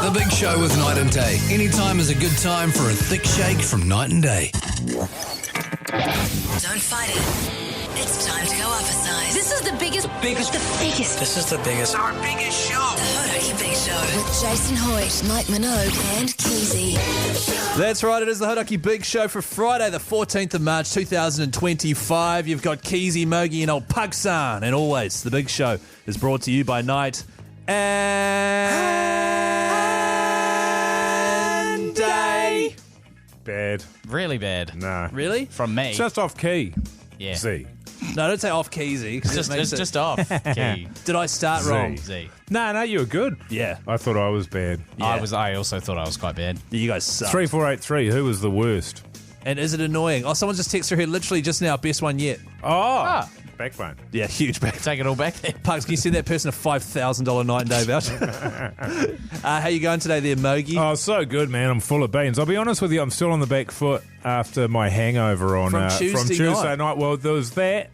The Big Show with Night and Day. Anytime is a good time for a thick shake from Night and Day. Don't fight it. It's time to go up a size. This is the biggest. This is the biggest. Our biggest show. The Hauraki Big Show with Jason Hoyte, Mike Minogue and Keyzie. That's right, it is the Hauraki Big Show for Friday, the 14th of March, 2025. You've got Keyzie, Mogey and old Pugs. And always, the Big Show is brought to you by Night and Day. Bad. Really bad. No. Really? From me. It's just off key. Yeah. Z. No, don't say off Keyzie. It's just off. Key. Did I start wrong? Z. No, you were good. Yeah. I thought I was bad. Yeah. I also thought I was quite bad. You guys suck. 3483, who was the worst? And is it annoying? Oh, someone just texted here literally just now, best one yet. Oh, backbone. Yeah, huge back. Take it all back there. Pugs, can you send that person a $5,000 night and day voucher? How you going today there, Mogey? Oh, so good, man. I'm full of beans. I'll be honest with you, I'm still on the back foot after my hangover on From Tuesday night. Well, there was that,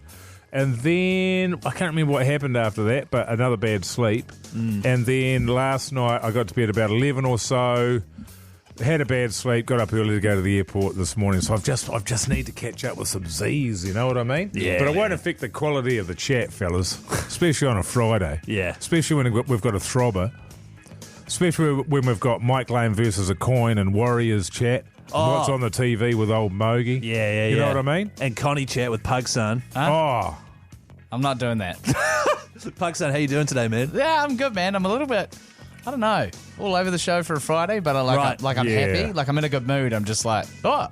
and then I can't remember what happened after that, but another bad sleep. And then last night I got to bed about 11 or so. Had a bad sleep, got up early to go to the airport this morning, so I've just need to catch up with some Z's, you know what I mean? Yeah. But it won't affect the quality of the chat, fellas, especially on a Friday. Yeah. Especially when we've got a throbber. Especially when we've got Mike Lane versus a coin and Warriors chat. Oh. What's on the TV with old Mogey. Yeah. You know what I mean? And Connie chat with Pugs. Oh. I'm not doing that. Pugs, how you doing today, man? Yeah, I'm good, man. I'm a little bit, I don't know, all over the show for a Friday, but I'm Yeah. happy. Like, I'm in a good mood. I'm just like,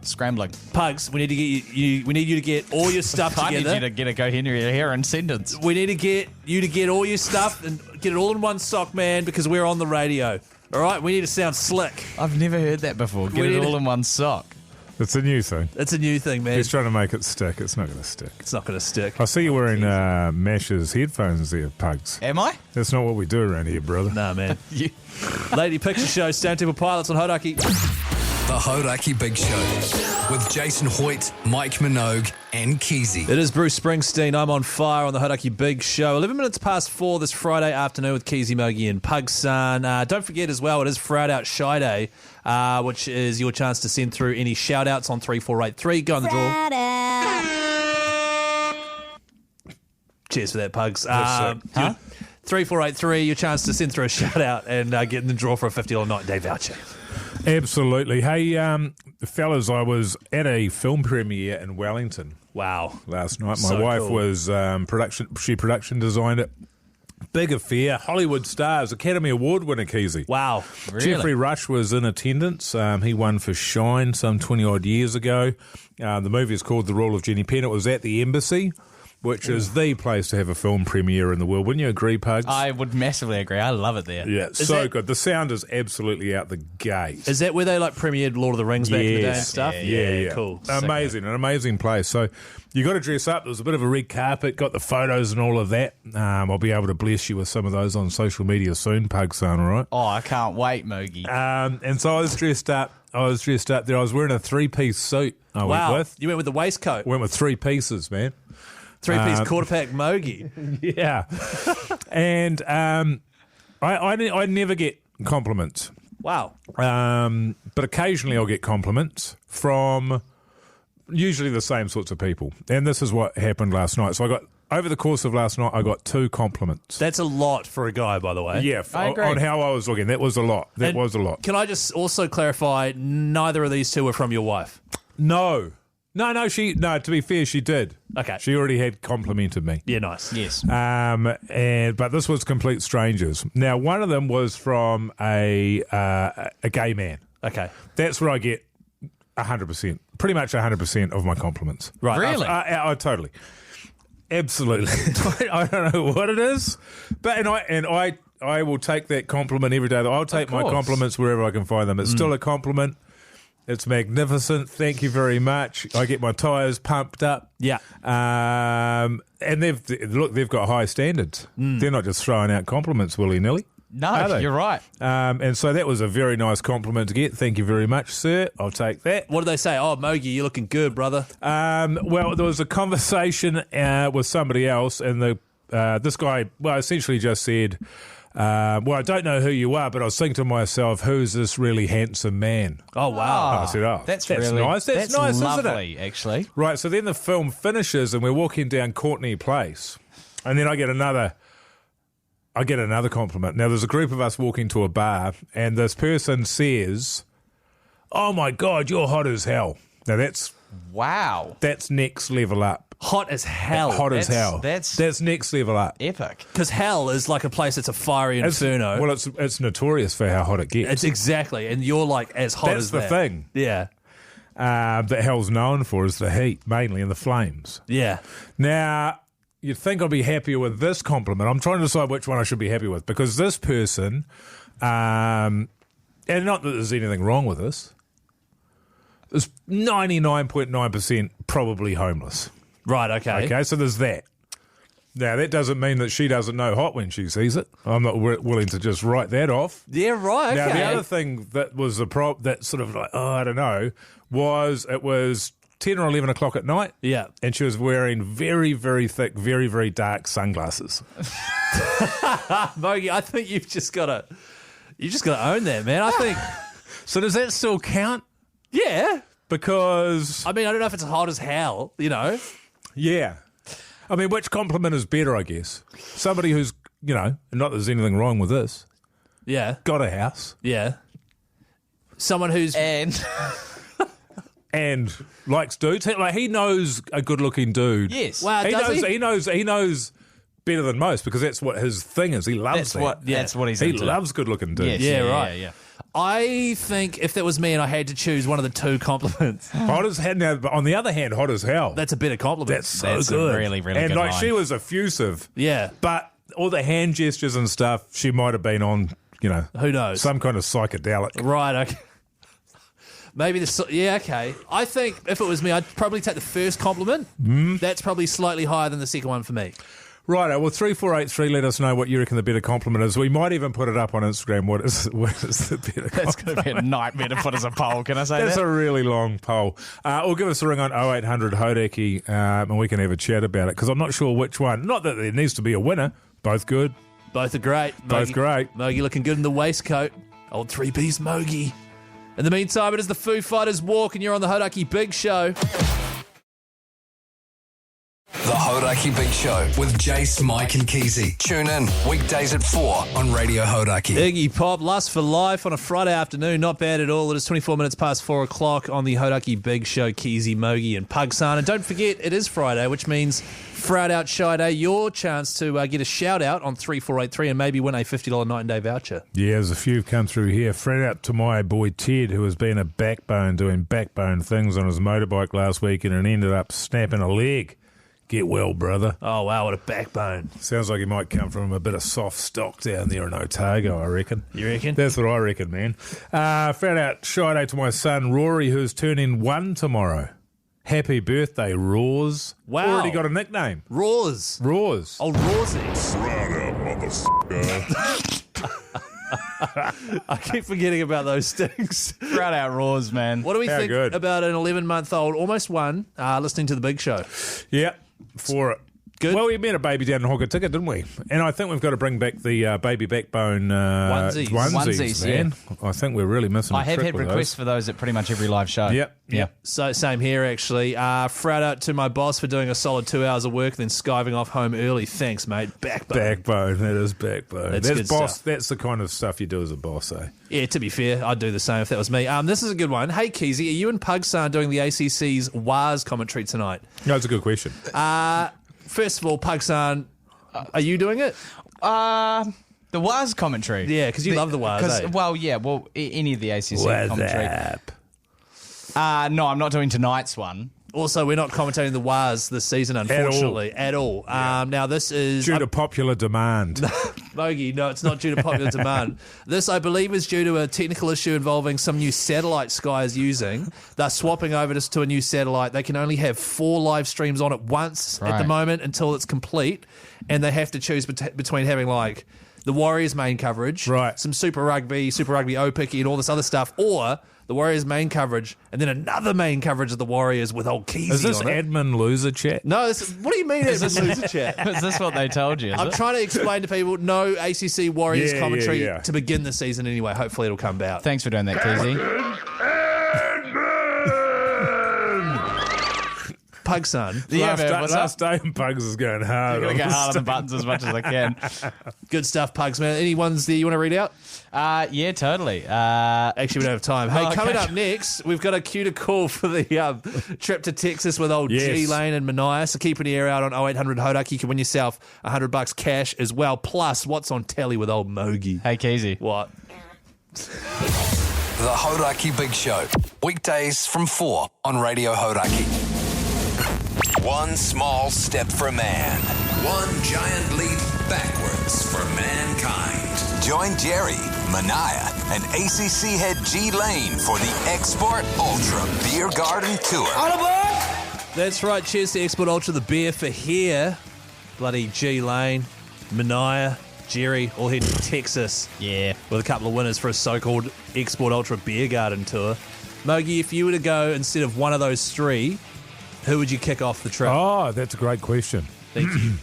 scrambling. Pugs, we need to get you. We need you to get all your stuff I together. need you to get a coherent sentence. We need to get you to get all your stuff and get it all in one sock, man, because we're on the radio. All right, we need to sound slick. I've never heard that before. Get it all in one sock. It's a new thing. It's a new thing, man. He's trying to make it stick. It's not going to stick. It's not going to stick. I see you wearing Mash's headphones there, Pugs. Am I? That's not what we do around here, brother. Nah, man. Lady Picture Show, Stone Temple Pilots on Hauraki. The Hauraki Big Show with Jason Hoyte, Mike Minogue and Keyzie. It is Bruce Springsteen. I'm on fire on the Hauraki Big Show. 11 minutes past 4 this Friday afternoon with Keyzie, Mogey and Pugs. Don't forget as well, it is Friday Out Shy Day, which is your chance to send through any shout-outs on 3483. Go on the draw. Cheers for that, Pugs. 3483, your chance to send through a shout-out and get in the draw for a $50 night and day voucher. Absolutely. Hey, fellas, I was at a film premiere in Wellington. Wow. Last night. My So wife cool. was production designed it. Big affair. Hollywood stars, Academy Award winner, Keyzie. Wow. Really? Jeffrey Rush was in attendance. He won for Shine some 20-odd years ago. The movie is called The Rule of Jenny Penn. It was at the Embassy, which is the place to have a film premiere in the world. Wouldn't you agree, Pugs? I would massively agree. I love it there. Yeah, so good. The sound is absolutely out the gate. Is that where they premiered Lord of the Rings back in the day and Yes. stuff? Yeah. Cool. Amazing, an amazing place. So you got to dress up. There was a bit of a red carpet, got the photos and all of that. I'll be able to bless you with some of those on social media soon, Pugs, all right? Oh, I can't wait, Mogey. And so I was dressed up there. I was wearing a three-piece suit I Wow. went with. You went with the waistcoat. Went with three pieces, man. Three-piece quarter-pack Mogey. Yeah. And I never get compliments. Wow. But occasionally I'll get compliments from usually the same sorts of people. And this is what happened last night. So over the course of last night, I got 2 compliments. That's a lot for a guy, by the way. Yeah, I agree. on how I was looking. That was a lot. That was a lot. Can I just also clarify, neither of these two were from your wife? No, to be fair, she did. Okay. She already had complimented me. Yeah, nice. Yes. But this was complete strangers. Now, one of them was from a gay man. Okay. That's where I get 100%, pretty much 100% of my compliments. Right. Really? Totally. Absolutely. I don't know what it is, but I will take that compliment every day. I'll take my course. compliments wherever I can find them. It's still a compliment. It's magnificent. Thank you very much. I get my tyres pumped up. Yeah. And they've got high standards. They're not just throwing out compliments willy-nilly. No, Are they? you're right. And so that was a very nice compliment to get. Thank you very much, sir. I'll take that. What did they say? Oh, Mogey, you're looking good, brother. Well, there was a conversation with somebody else, and this guy, essentially just said, well, I don't know who you are, but I was thinking to myself, who's this really handsome man? Oh, wow. I said, That's really nice. That's nice, lovely, isn't it? actually. Right, so then the film finishes and we're walking down Courtney Place, and then I get another compliment. Now, there's a group of us walking to a bar, and this person says, "Oh my God, you're hot as hell." Now Wow. that's next level up. Hot as hell. Hot as hell. That's next level up. epic. Because hell is like a place that's a fiery inferno. Well, it's notorious for how hot it gets. It's exactly. And you're like as hot That's as the that. thing. Yeah. That hell's known for is the heat, mainly, and the flames. Yeah. Now, you'd think I'd be happier with this compliment. I'm trying to decide which one I should be happy with, because this person, and not that there's anything wrong with this, is 99.9% probably homeless. Right, okay. Okay, so there's that. Now, that doesn't mean that she doesn't know hot when she sees it. I'm not willing to just write that off. Yeah, right, okay. Now, the other thing that was that sort of like, I don't know, was it was 10 or 11 o'clock at night. Yeah. And she was wearing very, very thick, very, very dark sunglasses. Mogey, I think you've just got to own that, man. I think, So does that still count? yeah. Because, I mean, I don't know if it's hot as hell, you know. yeah. I mean, which compliment is better, I guess? Somebody who's, not that there's anything wrong with this, Yeah. got a house Yeah. Someone who's And and likes dudes. He knows a good-looking dude. yes, wow, does he? He knows better than most, because that's what his thing is. He loves that's what he's He into. loves good-looking dudes. Yes, Yeah, right. Yeah. I think if that was me and I had to choose one of the two compliments, Hot as hell. Now, but on the other hand, hot as hell. that's a better compliment. That's so That's a good. really, really and good like line. she was effusive, Yeah. but all the hand gestures and stuff, she might have been on, Who knows? some kind of psychedelic. Right, okay. Maybe okay. I think if it was me, I'd probably take the first compliment. That's probably slightly higher than the second one for me. Right, well, 3483, let us know what you reckon the better compliment is. We might even put it up on Instagram. What is the better That's compliment? going to be a nightmare to put as a poll. Can I say That's that? a really long poll. Or give us a ring on 0800 Hauraki, and we can have a chat about it, because I'm not sure which one. Not that there needs to be a winner. Both good. Both are great. Both great. Mogey looking good in the waistcoat. Old 3B's Mogey. In the meantime, it is the Foo Fighters Walk, and you're on the Hauraki Big Show. The Hauraki Big Show with Jace, Mike and Keyzie. Tune in weekdays at 4 on Radio Hauraki. Iggy Pop, Lust for Life on a Friday afternoon. Not bad at all. It is 24 minutes past 4 o'clock on the Hauraki Big Show. Keyzie, Mogey and Pugs. And don't forget, it is Friday, which means Friday Out Shy Day. Your chance to get a shout out on 3483 and maybe win a $50 night and day voucher. Yeah, there's a few come through here. Fred out to my boy Ted, who has been a backbone, doing backbone things on his motorbike last weekend and ended up snapping a leg. Get well, brother. Oh, wow, what a backbone. Sounds like he might come from a bit of soft stock down there in Otago, I reckon. You reckon? That's what I reckon, man. Fred out shy day to my son Rory, who's turning 1 tomorrow. Happy birthday, Roars. Wow. Already got a nickname. Roars. Roars. Old Rawsy. I keep forgetting about those things. Proud out roars, man. What do we How think good. about an 11-month-old, almost one, listening to the Big Show? Yeah, for it. Good. Well, we met a baby down in Hokitika, didn't we? And I think we've got to bring back the baby backbone Onesies. Onesies, man. I think we're really missing a I have trick had with requests those. for those at pretty much every live show. Yep. Yeah. So same here, actually. Frat out to my boss for doing a solid 2 hours of work, then skiving off home early. Thanks, mate. Backbone. Backbone, that is backbone. That's That's good boss. stuff. That's the kind of stuff you do as a boss, eh? Yeah, to be fair, I'd do the same if that was me. This is a good one. Hey, Keyzie, are you and Pugsan doing the ACC's WAS commentary tonight? No, it's a good question. First of all, Pugsan, are you doing it? The WAS commentary. Yeah, 'cause you love the WAS, eh? Any of the ACC commentary. No, I'm not doing tonight's one. Also, we're not commentating the WAS this season, unfortunately, at all. Now, this is... Due to popular demand. Mogey, no, it's not due to popular demand. This, I believe, is due to a technical issue involving some new satellite Sky is using. They're swapping over to a new satellite. They can only have 4 live streams on at once at the Right. moment until it's complete, and they have to choose between having like the Warriors main coverage, Right. some Super Rugby O-Picky and all this other stuff, or the Warriors main coverage and then another main coverage of the Warriors with old Keyzie Is this on it. admin loser chat? No, what do you mean it's a loser chat? Is this what they told you? I'm trying to explain to people, no ACC Warriors Yeah, commentary yeah. to begin the season anyway. Hopefully it'll come about. Thanks for doing that, Keyzie. Pug son. Yeah, man, what's up? last day in Pugs is going hard. I'm going on to get this hard on the stuff. buttons as much as I can. Good stuff, Pugs, man. Any ones that you want to read out? Yeah, totally. Actually, we don't have time. Hey, Oh, okay. coming up next, we've got a cue to call for the trip to Texas with old Yes. G-Lane and Minogue. So keep an ear out on 0800 Hauraki. You can win yourself $100 cash as well. Plus, what's on telly with old Mogey? Hey, Keyzie. What? The Hauraki Big Show. Weekdays from 4 on Radio Hauraki. One small step for man. One giant leap backwards for mankind. Join Jerry, Manaya, and ACC head G Lane for the Export Ultra Beer Garden Tour. That's right. Cheers to Export Ultra, the beer for here. Bloody G-Lane, Mania, Jerry, all heading to Texas. Yeah. With a couple of winners for a so-called Export Ultra Beer Garden Tour. Mogey, if you were to go instead of one of those three, who would you kick off the trip? Oh, that's a great question. Thank you.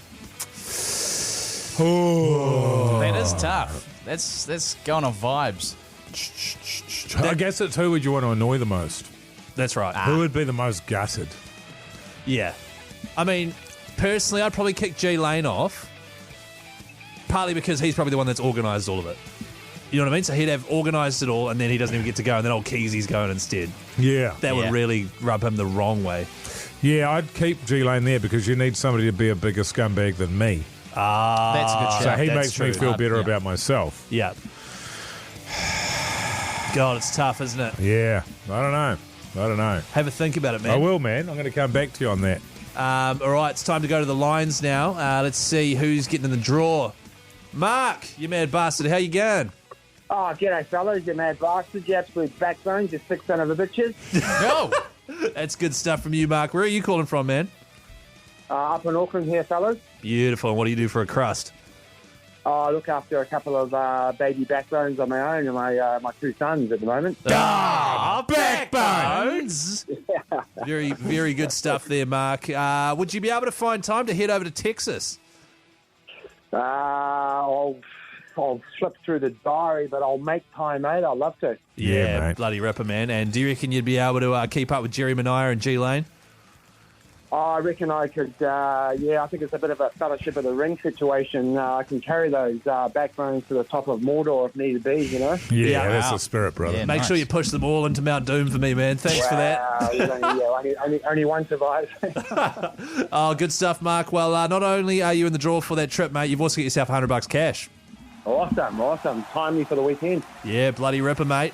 That is tough. That's going on vibes. I guess it's who would you want to annoy the most? That's right. Who would be the most gutted? Yeah. I mean, personally, I'd probably kick G Lane off, partly because he's probably the one that's organised all of it. You know what I mean? So he'd have organised it all, and then he doesn't even get to go, and then old Keyzie's going instead. Yeah. That would Yeah. really rub him the wrong way. Yeah, I'd keep G-Lane there because you need somebody to be a bigger scumbag than me. That's a good So shout. he that's makes me true. feel better Yeah. about myself. Yeah. God, it's tough, isn't it? Yeah, I don't know. Have a think about it, man. I will, man. I'm going to come back to you on that. All right, it's time to go to the lines now. Let's see who's getting in the draw. Mark, you mad bastard. How you going? Oh, g'day, fellas. You mad bastards. You absolute backbones. You sick son of a bitches. Go. That's good stuff from you, Mark. Where are you calling from, man? Up in Auckland here, fellas. Beautiful. And what do you do for a crust? I look after a couple of baby backbones on my own and my two sons at the moment. Backbones. Very, very good stuff there, Mark. Would you be able to find time to head over to Texas? I'll flip through the diary, but I'll make time, mate. I'd love to. Yeah, mate. Bloody ripper, man. And do you reckon you'd be able to keep up with Jerry Mania and G Lane? I reckon I could, I think it's a bit of a fellowship of the ring situation. I can carry those backbones to the top of Mordor if need be, you know? Yeah, Yeah. that's Wow. the spirit, brother. Yeah. Make Nice. sure you push them all into Mount Doom for me, man. Thanks for that. Only one survives. Oh, good stuff, Mark. Well, not only are you in the draw for that trip, mate, you've also got yourself $100 cash. Awesome. Timely for the weekend. Yeah, bloody ripper, mate.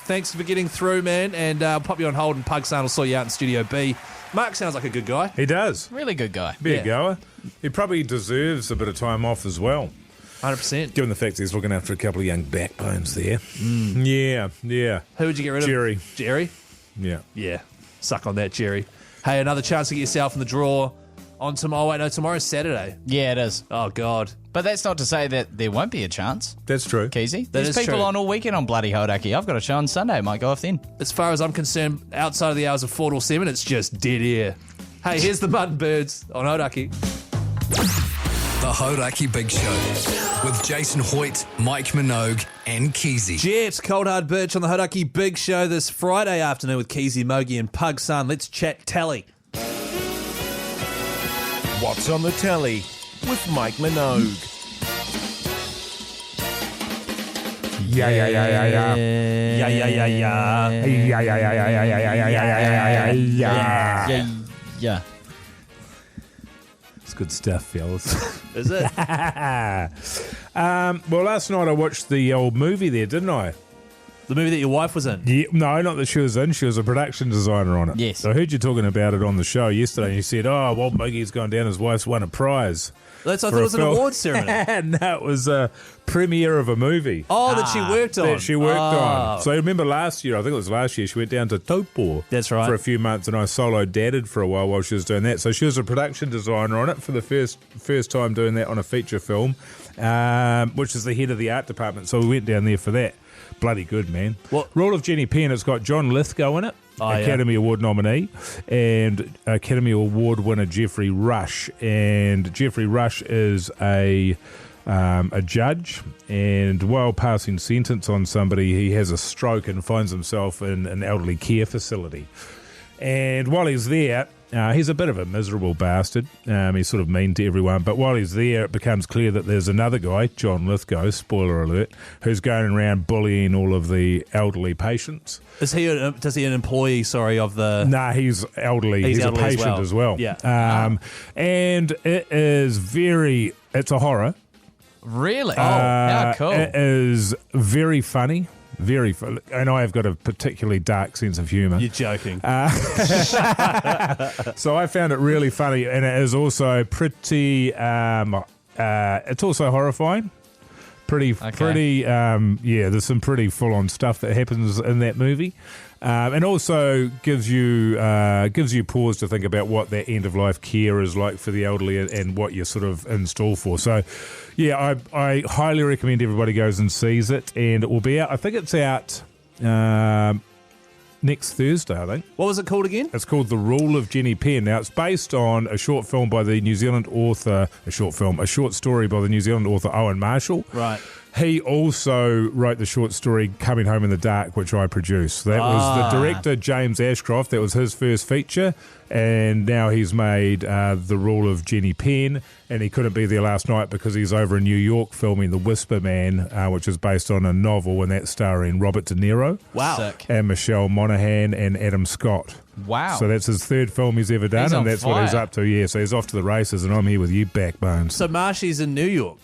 Thanks for getting through, man. And I'll pop you on hold and Pugsan will sort you out in Studio B. Mark sounds like a good guy. He does. Really good guy. Be Yeah. a goer. He probably deserves a bit of time off as well, 100%. given the fact that he's looking after a couple of young backbones there. Yeah. Who would you get rid of? Jerry. Jerry? Yeah. Yeah. Suck on that, Jerry. Hey, another chance to get yourself in the draw on tomorrow. Oh, wait, no, tomorrow's Saturday. Yeah, it is. Oh, God. But that's not to say that there won't be a chance, That's true. Keyzie. That There's is people true. on all weekend on bloody Hauraki. I've got a show on Sunday. Might go off then. As far as I'm concerned, outside of the hours of 4 till 7, it's just dead air. Hey, here's the Mutton Birds on Hauraki. The Hauraki Big Show with Jason Hoyte, Mike Minogue, and Keyzie. Jet, Cold Hard Birch on the Hauraki Big Show this Friday afternoon with Keyzie, Mogey, and Pugsan. Let's chat tally. What's on the telly with Mike Minogue? Yeah. Yeah, yeah, yeah. Yeah. It's good stuff, fellas. Is it? Well, last night I watched the old movie there, didn't I? The movie that your wife was in? Yeah, no, not that she was in. She was a production designer on it. Yes. So I heard you talking about it on the show yesterday, and you said, oh, well, Mogey's gone down, his wife's won a prize. I thought it was an awards ceremony. No, it was a premiere of a movie. Oh, that she worked on. That she worked on. So I remember last year, I think it was last year, she went down to Taupo. That's right. For a few months, and I solo-dadded for a while she was doing that. So she was a production designer on it for the first time doing that on a feature film, which is the head of the art department. So we went down there for that. Bloody good, man. What? Rule of Jenny Penn, it's got John Lithgow in it. Academy Award nominee, and Academy Award winner Jeffrey Rush. And Jeffrey Rush is a judge, and while passing sentence on somebody, he has a stroke and finds himself in an elderly care facility. And while he's there, he's a bit of a miserable bastard. He's sort of mean to everyone. But while he's there, it becomes clear that there's another guy, John Lithgow, spoiler alert, who's going around bullying all of the elderly patients. Does he an employee, of the... Nah, he's elderly. He's a patient as well. Yeah. And it is it's a horror. Really? How cool. It is very funny. Very fun. And I have got a particularly dark sense of humour. You're joking. So I found it really funny, and it is also pretty... it's also horrifying. There's some pretty full-on stuff that happens in that movie. And also gives you pause to think about what that end-of-life care is like for the elderly and what you're sort of in store for. So, yeah, I highly recommend everybody goes and sees it, and it will be out. I think it's out next Thursday, I think. What was it called again? It's called The Rule of Jenny Penn. Now, it's based on a short film by the New Zealand author, a short story by the New Zealand author Owen Marshall. Right. He also wrote the short story Coming Home in the Dark, which I produced. That was the director, James Ashcroft. That was his first feature. And now he's made The Rule of Jenny Penn. And he couldn't be there last night because he's over in New York filming The Whisper Man, which is based on a novel, and that's starring Robert De Niro. Wow. Sick. And Michelle Monaghan and Adam Scott. Wow. So that's his third film he's ever done, He's on and that's what he's fire. up to. Yeah, so he's off to the races, and I'm here with you, backbones. So Marshy's in New York.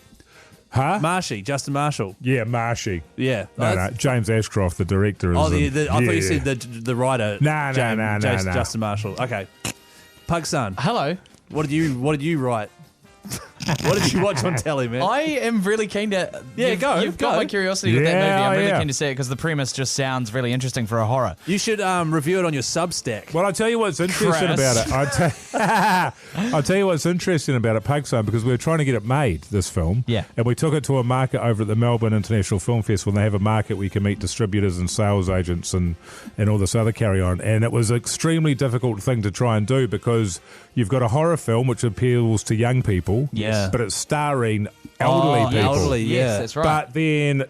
Huh? Marshy, Justin Marshall. Yeah, Marshy. Yeah. No, James Ashcroft, the director. Is I thought you yeah. said the writer. No. Justin Marshall. Okay. Pug son. Hello. What did you write? What did you watch on telly, man? I am really keen to... You've got my curiosity with that movie. I'm really keen to see it because the premise just sounds really interesting for a horror. You should review it on your Substack. Well, I'll tell you what's interesting about it. I'll tell you what's interesting about it, Pugson, because we were trying to get it made, this film. Yeah. And we took it to a market over at the Melbourne International Film Festival, and they have a market where you can meet distributors and sales agents and all this other carry-on. And it was an extremely difficult thing to try and do because you've got a horror film which appeals to young people. Yes. But it's starring elderly people. Elderly, yeah. Yes, that's right. But then,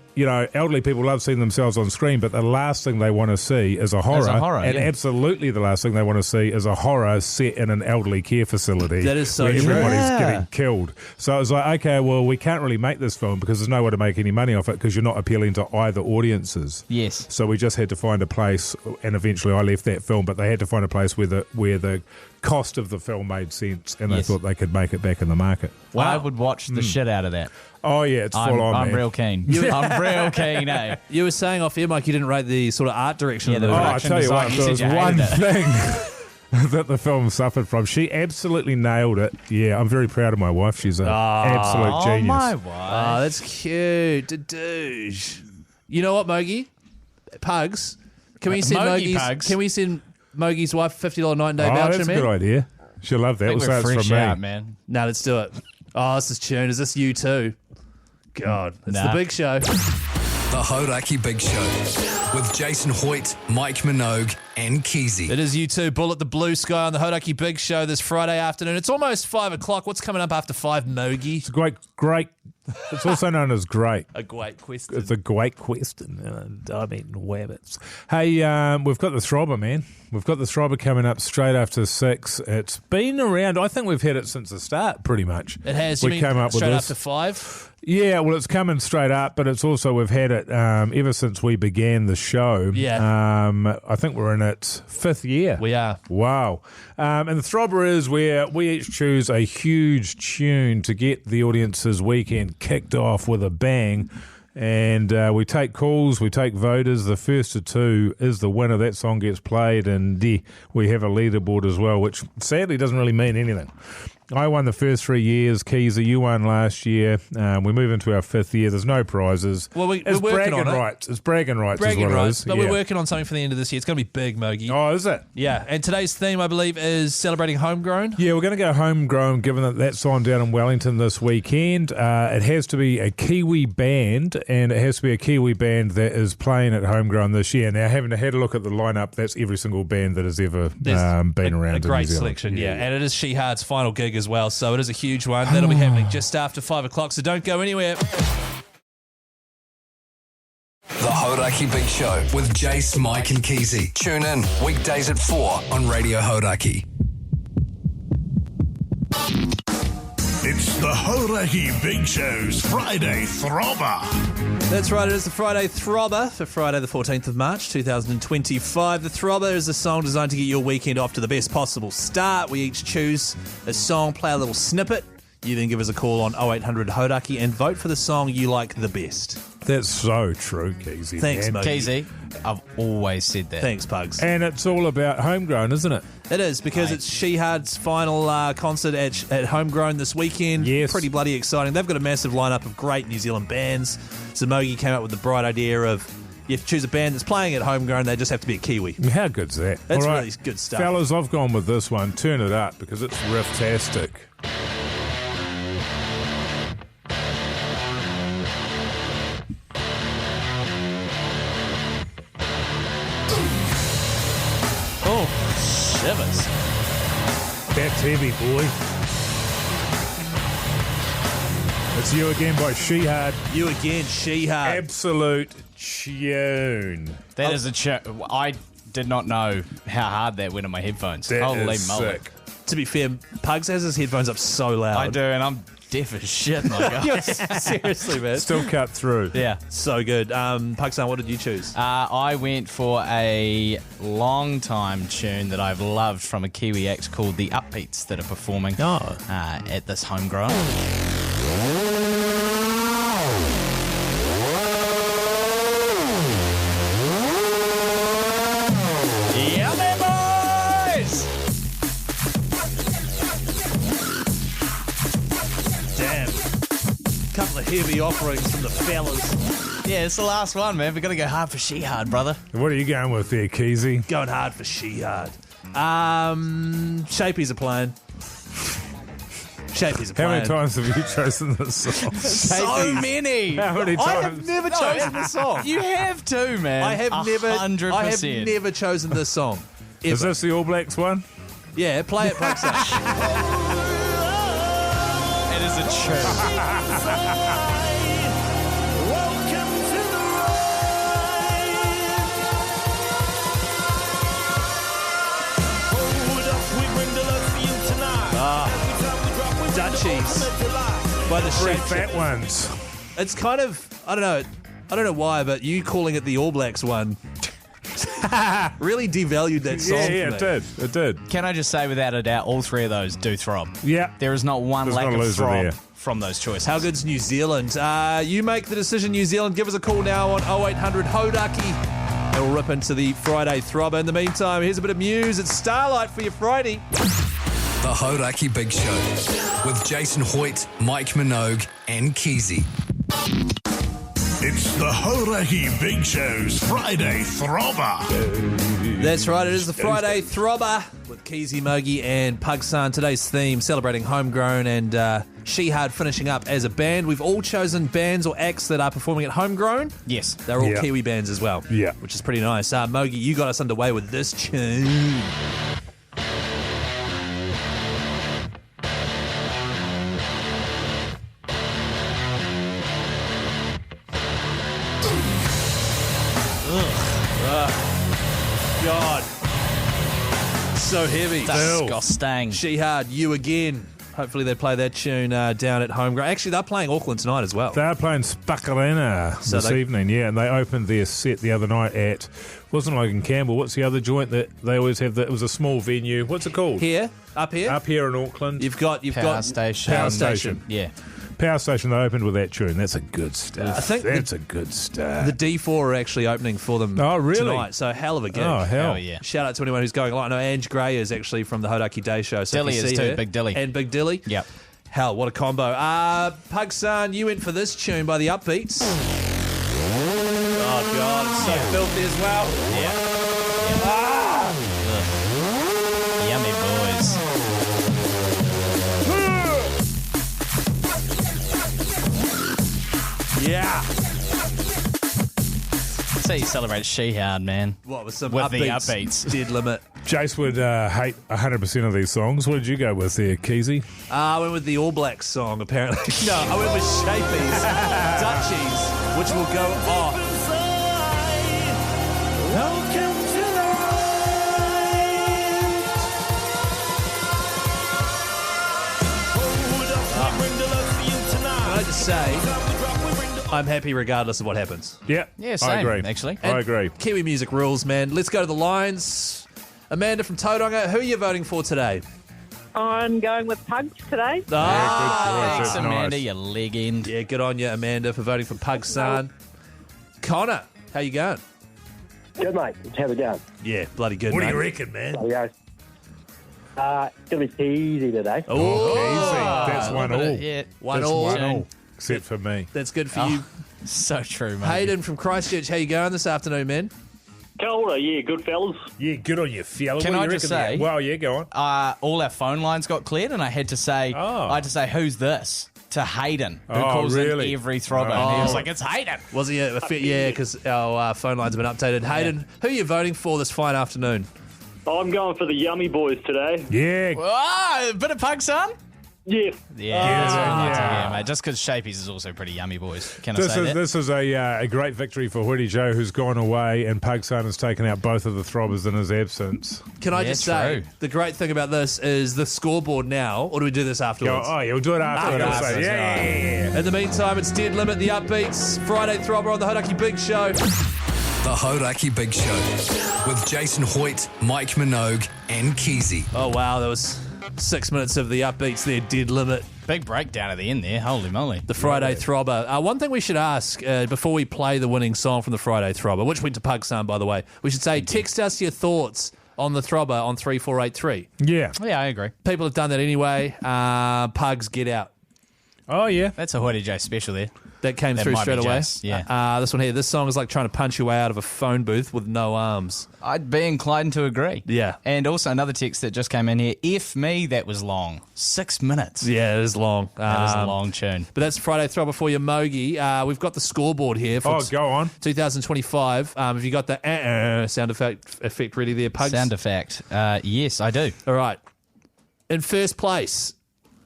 elderly people love seeing themselves on screen, but the last thing they want to see is a horror. And absolutely the last thing they want to see is a horror set in an elderly care facility. That is so where true. everybody's getting killed. So I was like, okay, well, we can't really make this film because there's no way to make any money off it because you're not appealing to either audiences. Yes. So we just had to find a place, and eventually I left that film, but they had to find a place where the cost of the film made sense, and they thought they could make it back in the market. Wow. I would watch the shit out of that. Oh, yeah, it's full on, I'm man. real keen. I'm real keen, eh? You were saying off air, Mike, you didn't rate the sort of art direction of the the movie. I'll tell you what, design, there you was said you one hated thing that the film suffered from. She absolutely nailed it. Yeah, I'm very proud of my wife. She's an absolute genius. My wife. Oh, that's cute. Douche. You know what, Mogey? Pugs. Can we send Mogey Mogey's? Pugs. Can we send Mogey's wife $50 9-day Oh, voucher, that's a man? good idea. She'll love that. I think We'll we're say it's fresh from me. out, man. No, let's do it. Oh, this is tune. Is this you too? God, it's the big show. The Hauraki Big Show with Jason Hoyte, Mike Minogue, and Keyzie. It is you too. Bullet the blue sky on the Hauraki Big Show this Friday afternoon. It's almost 5 o'clock. What's coming up after 5, Mogey? It's a great. It's also known as great. A great question. It's a great question. I'm eating wabbits. Hey, we've got the Throbber, man. We've got the Throbber coming up straight after 6. It's been around. I think we've had it since the start, pretty much. It has. We You mean came up with straight this. after 5? Yeah, well, it's coming straight up, but it's also we've had it ever since we began the show. Yeah. I think we're in its 5th year. We are. Wow. And the Throbber is where we each choose a huge tune to get the audience's weekend kicked off with a bang. And we take calls, we take voters. The first of two is the winner. That song gets played, and we have a leaderboard as well, which sadly doesn't really mean anything. I won the first 3 years. Keyzie, you won last year. We move into our 5th year. There's no prizes. Well, we're it's working bragging on it. rights. It's bragging rights. Bragging is what rights, it is. but we're working on something for the end of this year. It's going to be big, Mogey. Oh, is it? Yeah, and today's theme, I believe, is celebrating homegrown. Yeah, we're going to go homegrown, given that that's on down in Wellington this weekend. It has to be a Kiwi band, and it has to be a Kiwi band that is playing at homegrown this year. Now, having had a look at the lineup, that's every single band that has ever been around. A great selection, yeah. And it is She Hard's final gig as well, so it is a huge one. That'll be happening just after 5 o'clock, so don't go anywhere. The Hauraki Big Show with Jace, Mike and Keyzie. Tune in weekdays at 4 on Radio Hauraki. It's the Hauraki Big Show's Friday Throbber. That's right, it is the Friday Throbber for Friday the 14th of March 2025. The Throbber is a song designed to get your weekend off to the best possible start. We each choose a song, play a little snippet. You then give us a call on 0800 Hauraki and vote for the song you like the best. That's so true, Keyzie. Thanks, mate. Keyzie, I've always said that. Thanks, Pugs. And it's all about homegrown, isn't it? It is, because it's She Hard's final concert at Homegrown this weekend. Yes. Pretty bloody exciting. They've got a massive lineup of great New Zealand bands. So Mogey came up with the bright idea of you have to choose a band that's playing at Homegrown. They just have to be a Kiwi. How good's that? That's all right, really good stuff. Fellas, I've gone with this one. Turn it up, because it's riff-tastic. Shivers. That's heavy, boy. It's You Again by She Hard. You Again, She Hard. Absolute tune. That is a I did not know how hard that went in my headphones. That Holy is moly. sick. To be fair, Pugs has his headphones up so loud. I do, and I'm deaf as shit, my guy. Seriously, man. Still cut through. Yeah. So good. Pugs-san, what did you choose? I went for a long time tune that I've loved from a Kiwi act called the Upbeats that are performing at this homegrown. Yummy boys! Damn. Couple of heavy offerings from the fellas. Yeah, it's the last one, man. We've got to go hard for She Hard, brother. What are you going with there, Keyzie? Going hard for She Hard. Shapey's a playing. Shapey's a How playing. many times have you chosen this song? So many. How many I times? have never chosen this song. You have too, man. I have 100%. never chosen this song. Is Ever. this the All Blacks one? Yeah, play it, Pugs. It is a tune. Dutchies by the Three Shape fat ones. It's kind of, I don't know why, but you calling it the All Blacks one really devalued that song. Yeah, for me. it did. Can I just say, without a doubt, all three of those do throb. Yeah. There is not one There's lack not a of loser throb there. from those choices. How good's New Zealand? You make the decision, New Zealand. Give us a call now on 0800 Hauraki. And we'll rip into the Friday Throbber. In the meantime, here's a bit of Muse. It's Starlight for your Friday. The Hauraki Big Show with Jason Hoyte, Mike Minogue and Keyzie. It's the Hauraki Big Show's Friday Throbber. That's right, it is the Friday Throbber with Keyzie, Mogey and Pugs-san. Today's theme, celebrating homegrown and She Hard finishing up as a band. We've all chosen bands or acts that are performing at homegrown. Yes. They're all Yeah. Kiwi bands as well. Yeah. Which is pretty nice. Mogey, you got us underway with this tune. God. So heavy. Disgusting. She Hard, You Again. Hopefully they play that tune down at Homegrown. Actually, they're playing Auckland tonight as well. They're playing Spakarena So this they- evening, yeah, and they opened their set the other night at, wasn't Logan Campbell, what's the other joint that they always have, that it was a small venue, what's it called? Here? Up here? Up here in Auckland. You've got Power Station. Power Station. Yeah. Power Station, they opened with that tune. That's a good start. I think that's a good start. The D4 are actually opening for them tonight, so hell of a gig. Oh, hell. yeah. Shout out to anyone who's going along. I know Ange Gray is actually from the Hauraki Day Show. So Dilly if you is see too, her- Big Dilly. And Big Dilly. Yep. Hell, what a combo. Pugsan, you went for this tune by the Upbeats. Oh, God, it's so filthy as well. Yummy boys. Yeah. That's how you celebrate She-Hard, man. What was some With the Upbeats? Upbeats. Dead Limit. Jace would hate 100% of these songs. What did you go with there, Keyzie? I went with the All Blacks song, apparently. No, I went with Shapies, Dutchies, which will go off. Can I just say, I'm happy regardless of what happens. Yeah, Yeah, same, I agree. actually. I agree. Kiwi music rules, man. Let's go to the lines. Amanda from Tauranga, who are you voting for today? I'm going with Pugs today. Yeah, good choice. Thanks, That's Amanda, nice. you legend. Yeah, good on you, Amanda, for voting for Pugsan. Connor, how you going? Good, mate. How's it going? Yeah, bloody good, What do mate. you reckon, man? There we go. It's going to be easy today. Oh, Easy. That's one all. Yeah, One That's all. one all. Except for me. That's good for Oh, you. so true, mate. Hayden from Christchurch, how you going this afternoon, man? Kia yeah, good fellas. Yeah, good on you, fella. Can What do I you just reckon? say- Well, yeah, go on. All our phone lines got cleared, and I had to say, who's this? To Hayden, who Oh, calls really? in every throbber. And he Oh. was like, it's Hayden. Was he yeah, because our phone lines have been updated. Hayden, who are you voting for this fine afternoon? I'm going for the Yummy Boys today. Yeah. Oh, a bit of pug, son? Yeah. Yeah, that's what I like to hear, mate. Just because Shapies is also pretty yummy, boys. Can I say that? This is a great victory for Hoyte Joe, who's gone away, and Pugsan has taken out both of the throbbers in his absence. Can I Yeah, just say, true. the great thing about this is the scoreboard now, or do we do this afterwards? Oh, you'll do it after. Afterwards, Yeah. In the meantime, it's Dead Limit, the Upbeats, Friday Throbber on the Hauraki Big Show. The Hauraki Big Show with Jason Hoyte, Mike Minogue, and Keyzie. Oh, wow, that was 6 minutes of the Upbeats there, Dead Limit. Big breakdown at the end there. Holy moly. The Friday Throbber. One thing we should ask before we play the winning song from the Friday Throbber, which went to Pugsan, by the way, we should say, text us your thoughts on the Throbber on 3483. Yeah. Yeah, I agree. People have done that anyway. Pugs, get out. Oh, yeah. That's a Hoyte J special there. That came That through might straight be away. Jace, yeah. This one here, this song is like trying to punch your way out of a phone booth with no arms. I'd be inclined to agree. Yeah. And also another text that just came in here. If me, that was long. 6 minutes. Yeah, it is long. That was a long tune. But that's Friday Throbber for you, Mogey. We've got the scoreboard here for Go on. 2025. Have you got the sound effect ready there, Pugs? Sound effect. Yes, I do. All right. In first place,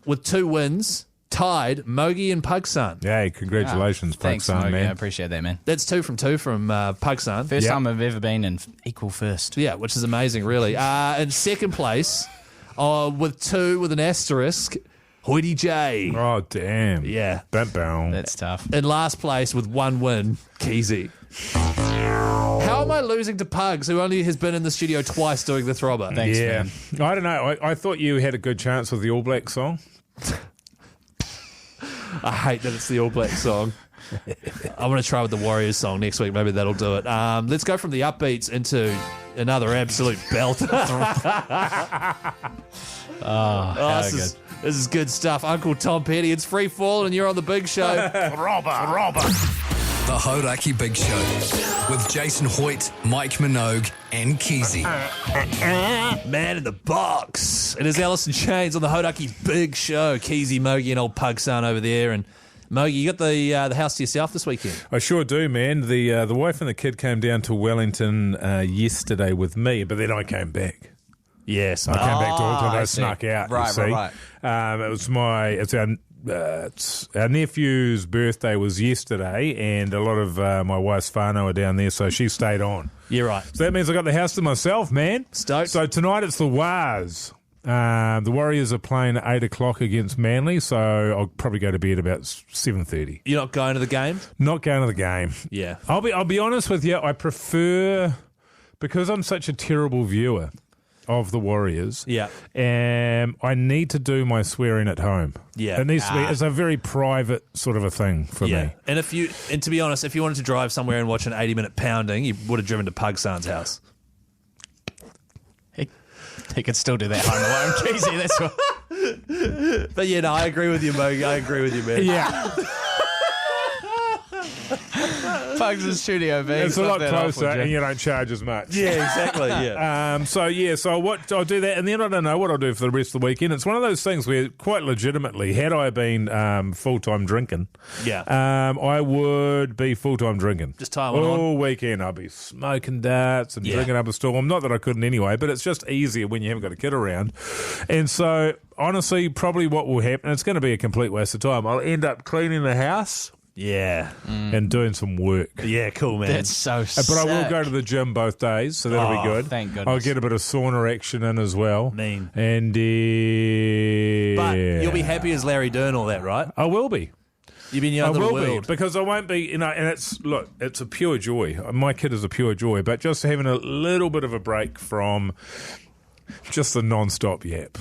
with 2 wins, tied, Mogey and Pugsan. Hey, congratulations, Thanks, Pugsan, Mogey. I man. appreciate that, man. That's 2 from 2 from Pugsan. First Yep. time I've ever been in equal first. Yeah, which is amazing, really. In second place, with 2 with an asterisk, Hoyte J. Oh, damn. Yeah. Bow. That's tough. In last place with 1 win, Keyzie. How am I losing to Pugs, who only has been in the studio twice doing the Throbber? Thanks, Yeah. man. I don't know. I thought you had a good chance with the All Black song. I hate that it's the All Black song. I'm going to try with the Warriors song next week. Maybe that'll do it. Let's go from the Upbeats into another absolute belt. This is good stuff. Uncle Tom Petty, it's Free Fall, and you're on the Big Show. The Hauraki Big Show with Jason Hoyte, Mike Minogue, and Keyzie. Man in the Box. It is Alice in Chains on the Hauraki Big Show. Keyzie, Mogey, and old Pugsan over there. And Mogey, you got the house to yourself this weekend. I sure do, man. The wife and the kid came down to Wellington yesterday with me, but then I came back. Yes. I came back to Auckland. I I see. snuck out. Right, you see. right. It's our nephew's birthday was yesterday, and a lot of my wife's whānau are down there, so she stayed on. You're right. So that means I got the house to myself, man. Stoked. So tonight it's the Wars. The Warriors are playing at 8 o'clock against Manly, so I'll probably go to bed about 7:30. You're not going to the game? Not going to the game. Yeah. I'll be honest with you. I prefer, because I'm such a terrible viewer, of the Warriors. Yeah. I need to do my swearing at home. Yeah. It needs to be. It's a very private sort of a thing for me. And to be honest, if you wanted to drive somewhere and watch an 80-minute pounding, you would have driven to Pugsan's house. He could still do that home alone, Keyzie. That's what. But yeah, no, I agree with you, Mogey. I agree with you, man. Yeah. Pugs' studio, B. It's a lot closer, and you don't charge as much. Yeah, exactly. Yeah. So what I'll do that, and then I don't know what I'll do for the rest of the weekend. It's one of those things where, quite legitimately, had I been full-time drinking, I would be full-time drinking. Just tie one all weekend. I'd be smoking darts and drinking up a storm. Not that I couldn't anyway, but it's just easier when you haven't got a kid around. And so, honestly, probably what will happen, it's going to be a complete waste of time. I'll end up cleaning the house. Yeah. And doing some work. Yeah, cool, man. That's so sick. But I will go to the gym both days, so that'll be good. Thank goodness. I'll get a bit of sauna action in as well. Mean. And But you'll be happy as Larry doing all that, right? I will be. You've been in your own little world. Because I won't be, and it's a pure joy. My kid is a pure joy, but just having a little bit of a break from just the non-stop yap.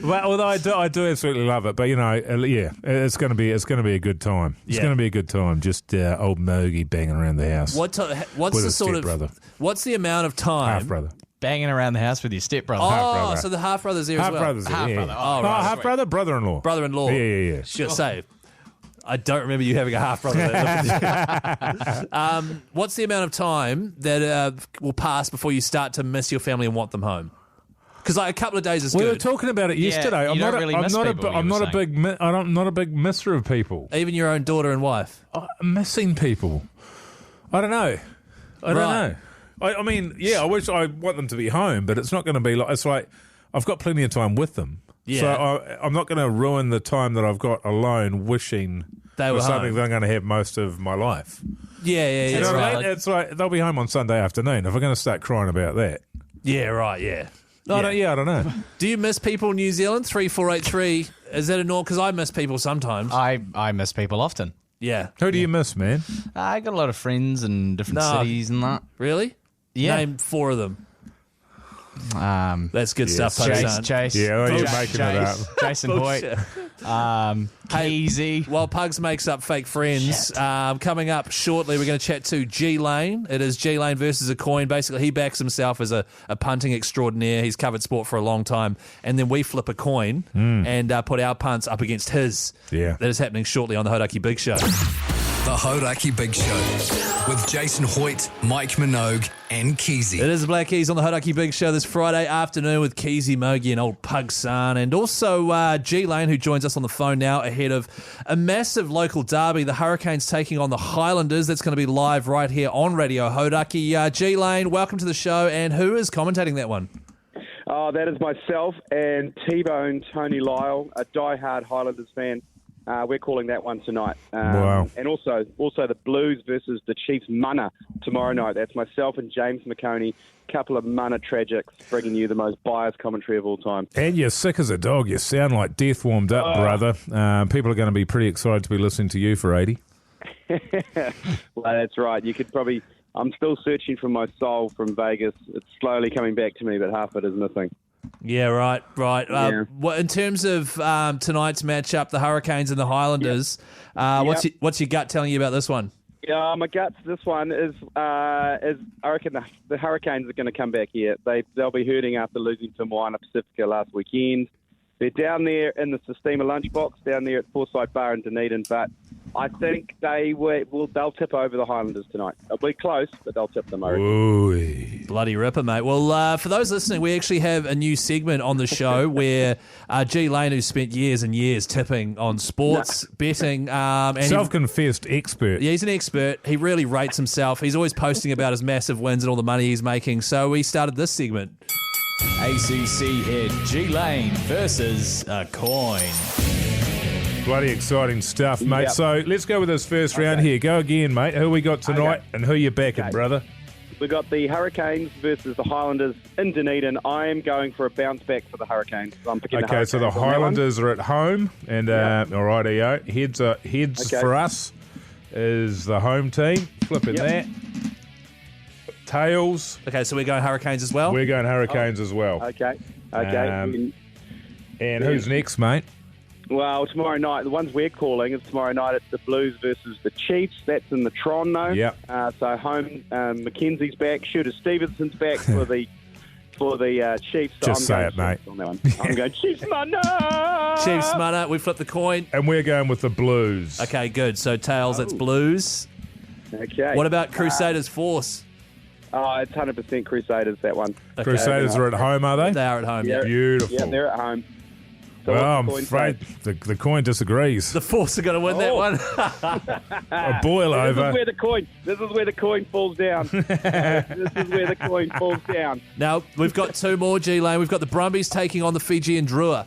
Well, although I do absolutely love it, but it's going to be a good time. It's going to be a good time. Just old Mogey banging around the house. What's with the sort stepbrother. What's the amount of time? Half brother. Banging around the house with your stepbrother. Oh, so the half brother's there as well. Half brother. Oh, right. Half brother, brother-in-law. Brother-in-law. Yeah. Should say. I don't remember you having a half brother. What's the amount of time that will pass before you start to miss your family and want them home? Because a couple of days is good. We were talking about it yesterday. I'm not a big misser of people. Even your own daughter and wife. Missing people. I don't know. I don't know. I mean, I wish I want them to be home, but it's not going to be like. It's like I've got plenty of time with them. Yeah. So I'm not going to ruin the time that I've got alone wishing for something that I'm going to have most of my life. Yeah. You know what I mean? It's like they'll be home on Sunday afternoon. If I'm going to start crying about that. Yeah, right, yeah. I don't know. Do you miss people in New Zealand? 3483. Is that a norm? Because I miss people sometimes. I miss people often. Yeah. Who do you miss, man? I got a lot of friends in different cities and that. Really? Yeah. Name 4 of them. That's good stuff, Chase. Yeah, you're making it up. Jason Hoyte. Keyzie. While Pugs makes up fake friends, coming up shortly, we're going to chat to G Lane. It is G Lane versus a coin. Basically, he backs himself as a punting extraordinaire. He's covered sport for a long time. And then we flip a coin and put our punts up against his. Yeah. That is happening shortly on the Hauraki Big Show. The Hauraki Big Show with Jason Hoyte, Mike Minogue, and Keyzie. It is the Black Keys on the Hauraki Big Show this Friday afternoon with Keyzie, Mogey, and old Pugsan, and also G Lane, who joins us on the phone now ahead of a massive local derby. The Hurricanes taking on the Highlanders. That's going to be live right here on Radio Hauraki. G Lane, welcome to the show, and who is commentating that one? That is myself and T-Bone Tony Lyle, a diehard Highlanders fan. We're calling that one tonight. Wow. And also the Blues versus the Chiefs Mana tomorrow night. That's myself and James McConey, couple of Mana tragics, bringing you the most biased commentary of all time. And you're sick as a dog. You sound like death warmed up, brother. People are going to be pretty excited to be listening to you for 80. Well, that's right. You could probably... I'm still searching for my soul from Vegas. It's slowly coming back to me, but half of it is missing. Yeah, right. Well, in terms of tonight's matchup, the Hurricanes and the Highlanders, what's your gut telling you about this one? Yeah, my gut to this one is I reckon the Hurricanes are going to come back here. They'll be hurting after losing to Moana Pacifica last weekend. They're down there in the Sistema lunchbox, down there at Forsyth Bar in Dunedin, but I think they'll tip over the Highlanders tonight. They'll be close, but they'll tip them over. Ooh. Bloody ripper, mate. Well, for those listening, we actually have a new segment on the show where G Lane, who's spent years and years tipping on sports, betting. And self-confessed expert. Yeah, he's an expert. He really rates himself. He's always posting about his massive wins and all the money he's making. So we started this segment. ACC head G Lane versus a coin. Bloody exciting stuff, mate. Yep. So let's go with this first round here. Go again, mate. Who we got tonight and who you backing, brother? We've got the Hurricanes versus the Highlanders in Dunedin. I am going for a bounce back for the Hurricanes. I'm picking the Hurricanes. So the Highlanders are at home, and all righty-o. Heads for us is the home team. Flipping that. tails. Okay, so we're going Hurricanes as well? We're going Hurricanes as well. Okay. And who's next, mate? Well, tomorrow night, the ones we're calling is tomorrow night. It's the Blues versus the Chiefs. That's in the Tron, though. Yep. So home, Mackenzie's back. Shooter Stevenson's back for the Chiefs. So Just say it, mate. On that one. I'm going Chiefs Munna. Chiefs Munna. We flip the coin. And we're going with the Blues. Okay, good. So tails, that's Blues. Okay. What about Crusaders Force? Oh, it's 100% Crusaders, that one. Okay. Crusaders are at home, are they? They are at home, yeah. Beautiful. Yeah, they're at home. So Well, what's I'm the coin afraid say? the coin disagrees. The Force are going to win that one. A boil This over. is where the coin falls down. This is where the coin falls down. Now, we've got two more, G-Lane. We've got the Brumbies taking on the Fijian Drua.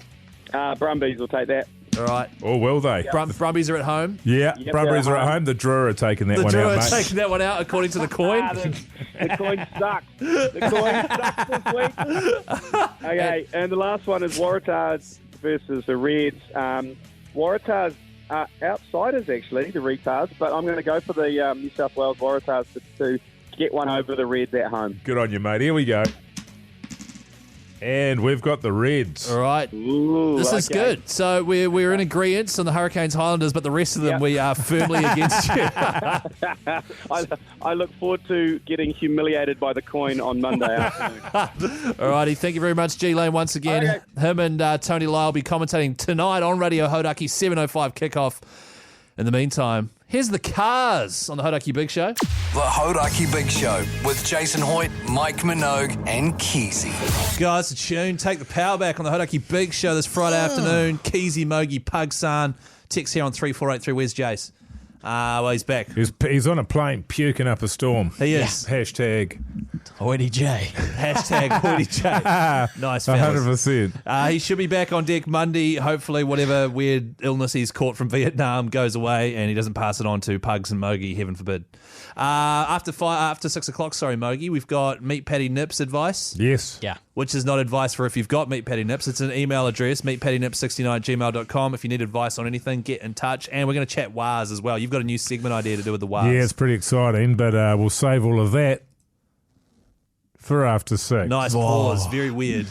Brumbies will take that. All right. Or will they? Brumbies are at home. Yeah, Yep, Brumbies they're are at at home. The Drua are taking that The one Drua out, are mate. taking that one out according to the coin. The coin sucks. The coin sucks this week. Okay, and the last one is Waratahs versus the Reds. Waratahs are outsiders, actually, the retards, but I'm going to go for the New South Wales Waratahs to get one over the Reds at home. Good on you, mate. Here we go. And we've got the Reds. All right. Ooh, This is okay. good. So we're in agreement on the Hurricanes Highlanders, but the rest of them we are firmly against you. I look forward to getting humiliated by the coin on Monday afternoon. All righty. Thank you very much, G-Lane, once again. Okay. Him and Tony Lyle will be commentating tonight on Radio Hauraki, 7:05 kickoff. In the meantime, here's the Cars on the Hauraki Big Show. The Hauraki Big Show with Jason Hoyte, Mike Minogue, and Keyzie. Guys, a tune. Take the power back on the Hauraki Big Show this Friday afternoon. Keyzie, Mogey, Pugs, text here on 3483. Where's Jace? Well, he's back. He's on a plane puking up a storm. He is. Hashtag Hoyte J. Hashtag Hoyte J. Nice, fellas. 100%. He should be back on deck Monday. Hopefully, whatever weird illness he's caught from Vietnam goes away and he doesn't pass it on to Pugs and Mogey, heaven forbid. After 6 o'clock, Mogey, we've got Meat Patty Nips advice. Yes. Yeah. Which is not advice for if you've got Meat Patty Nips. It's an email address, meatpattynips69@gmail.com. If you need advice on anything, get in touch. And we're going to chat WARs as well. You've got a new segment idea to do with the WARs. Yeah, it's pretty exciting, but we'll save all of that for after 6. Nice pause. Very weird.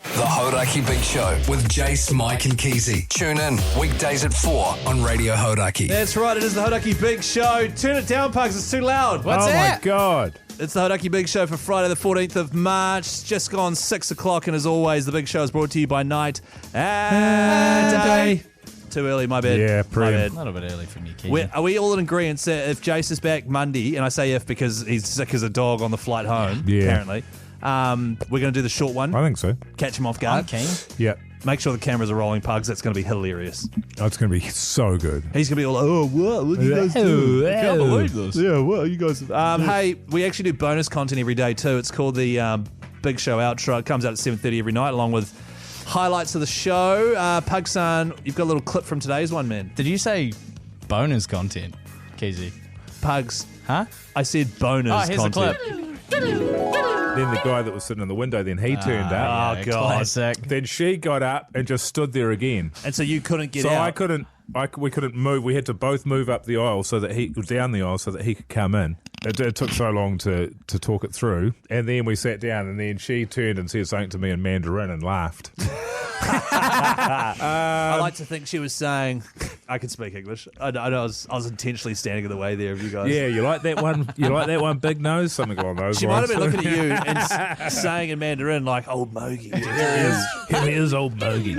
The Hauraki Big Show with Jace, Mike, and Keyzie. Tune in weekdays at 4 on Radio Hauraki. That's right. It is the Hauraki Big Show. Turn it down, Pugs. It's too loud. What's Oh, that? my God. It's the Hauraki Big Show for Friday the 14th of March. It's just gone 6 o'clock, and as always, the Big Show is brought to you by Night and Day. Too early, my bad. Yeah, My pretty. bad. A little bit early for me, Keyzie. Are we all in agreement that if Jace is back Monday, and I say if because he's sick as a dog on the flight home, Yeah. apparently, we're going to do the short one, I think so. catch him off guard. Okay. Yeah. Make sure the cameras are rolling, Pugs. That's going to be hilarious. Oh, it's going to be so good. He's going to be all, oh, what are you guys doing? I can't believe this. Yeah, what are you guys... Hey, we actually do bonus content every day too. It's called the Big Show Outro. It comes out at 7:30 every night, along with highlights of the show. Pugsan, you've got a little clip from today's one, man. Did you say bonus content, Keyzie? Pugs. Huh? I said bonus Oh, here's content. the clip. Then the guy that was sitting in the window, then he turned up. Oh, God. Classic. Then she got up and just stood there again. And so you couldn't get So out. we couldn't move. We had to both move up the aisle so that down the aisle so that he could come in. It took so long to talk it through. And then we sat down and then she turned and said something to me in Mandarin and laughed. I like to think she was saying, I can speak English. I was intentionally standing in the way there of you guys. Yeah, you like that one? You like that one, Big Nose? Something along those She might lines. have been looking at you and saying in Mandarin like, old Mogey. Here he is, old Mogey.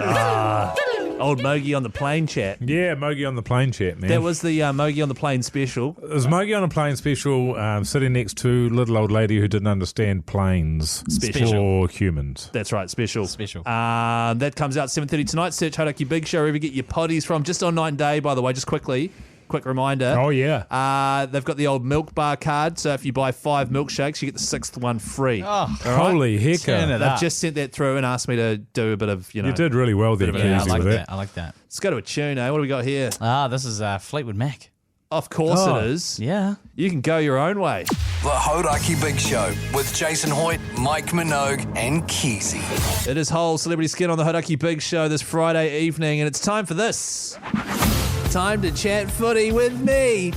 Old Mogey on the plane chat. Yeah, Mogey on the plane chat, man. That was the Mogey on the plane special. It was Mogey on a plane special, sitting next to little old lady who didn't understand planes for humans. That's right, special. Special. That comes out 7:30 tonight. Search Hauraki Big Show wherever you get your potties from. Just on Night and Day, by the way, just quickly. Quick reminder. Oh, yeah. They've got the old milk bar card, so if you buy 5 milkshakes, you get the 6th one free. Oh, Holy heck. turn it They've up. just sent that through and asked me to do a bit of, You did really well there, Bit of an Yeah, I Keyzie, like with that. I like that. Let's go to a tune, eh? What do we got here? This is Fleetwood Mac. Of course Oh. it is. Yeah. You can go your own way. The Hauraki Big Show with Jason Hoyte, Mike Minogue, and Keyzie. It is Whole Celebrity Skin on the Hauraki Big Show this Friday evening, and it's time for this. Time to chat footy with me,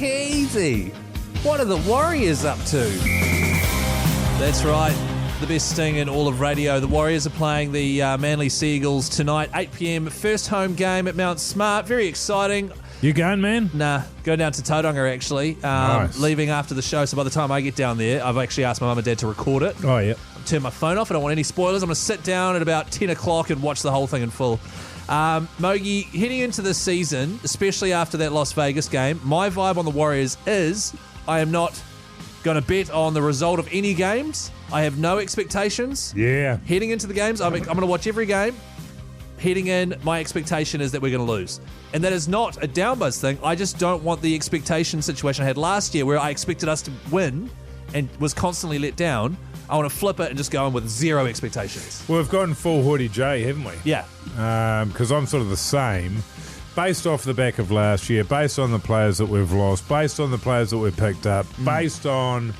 Keyzie, what are the Warriors up to? That's right. The best thing in all of radio. The Warriors are playing the Manly Seagulls tonight, 8 p.m. First home game at Mount Smart. Very exciting. You going, man? Nah, go down to Tauranga, actually. Nice. Leaving after the show, so by the time I get down there, I've actually asked my mum and dad to record it. Oh, yeah. Turn my phone off. I don't want any spoilers. I'm going to sit down at about 10 o'clock and watch the whole thing in full. Mogey, heading into this season, especially after that Las Vegas game, my vibe on the Warriors is I am not going to bet on the result of any games. I have no expectations. Yeah. Heading into the games, I'm going to watch every game. Heading in, my expectation is that we're going to lose. And that is not a downbuzz thing. I just don't want the expectation situation I had last year where I expected us to win and was constantly let down. I want to flip it and just go in with zero expectations. Well, we've gotten full Hoyte J, haven't we? Yeah. Because I'm sort of the same. Based off the back of last year, based on the players that we've lost, based on the players that we've picked up, based on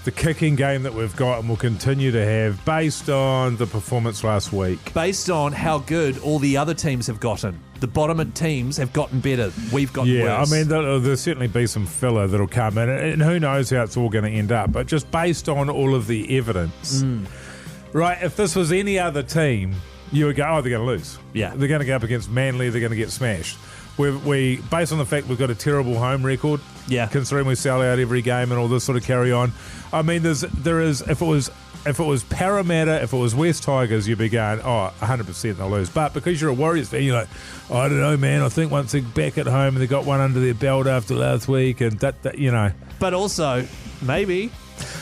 the kicking game that we've got and will continue to have, based on the performance last week. Based on how good all the other teams have gotten. The bottom teams have gotten better. We've gotten worse. Yeah, I mean, there'll certainly be some filler that'll come in, and who knows how it's all going to end up. But just based on all of the evidence, right, if this was any other team, you would go, oh, they're going to lose. Yeah. They're going to go up against Manly, they're going to get smashed. We based on the fact we've got a terrible home record, considering we sell out every game and all this sort of carry on. I mean, there is if it was Parramatta, if it was West Tigers, you'd be going, oh, 100% they'll lose. But because you're a Warriors fan, you're like, oh, I don't know, man. I think once they're back at home and they got one under their belt after last week, and that you know. But also, maybe